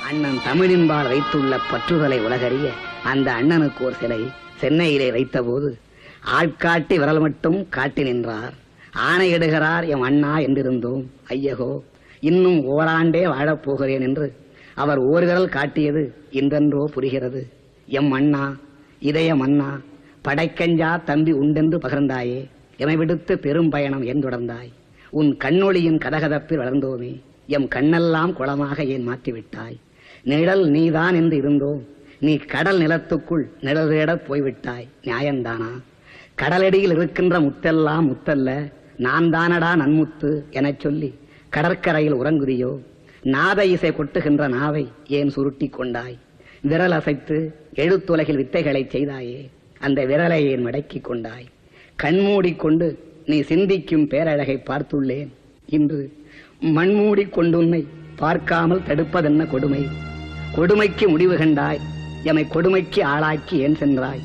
அண்ணன் தமிழின்பால் வைத்துள்ள பற்றுதலை உலகறிய அந்த அண்ணனுக்கு ஒரு சிலை சென்னையிலே வைத்தபோது ஆட்காட்டி விரல் மட்டும் காட்டி நின்றார். ஆணையிடுகிறார் எம் அண்ணா என்றிருந்தோம். ஐயகோ, இன்னும் ஓராண்டே வாழப்போகிறேன் என்று அவர் ஓர்விரல் காட்டியது இன்றென்றோ புரிகிறது. எம் அண்ணா, இதயம் அண்ணா, படைக்கஞ்சா தம்பி உண்டென்று பகிர்ந்தாயே, எமை விடுத்து பெரும் பயணம் ஏன் தொடர்ந்தாய்? உன் கண்ணொளியின் கதகதப்பில் வளர்ந்தோமே, எம் கண்ணெல்லாம் குளமாக ஏன் மாற்றிவிட்டாய்? நிழல் நீதான் என்று இருந்தோம், நீ கடல் நிலத்துக்குள் நிழல் தேடப் போய்விட்டாய். நியாயந்தானா? கடலடியில் இருக்கின்ற முத்தெல்லாம் முத்தல்ல, நான் தானடா நன்முத்து எனச் சொல்லி கடற்கரையில் உறங்குதியோ? நாத இசை கொட்டுகின்ற நாவை ஏன் சுருட்டி கொண்டாய்? விரல் அசைத்து எழுத்துலகில் வித்தைகளை செய்தாயே, அந்த விரலை ஏன் மடக்கி கொண்டாய்? கண்மூடிக்கொண்டு நீ சிந்திக்கும் பேரழகை பார்த்துள்ளேன். இன்று மண்மூடிக்கொண்டு உன்னை பார்க்காமல் தடுப்பதென்ன கொடுமை? கொடுமைக்கு முடிவு கண்டாய், எமை கொடுமைக்கு ஆளாக்கி ஏன் சென்றாய்?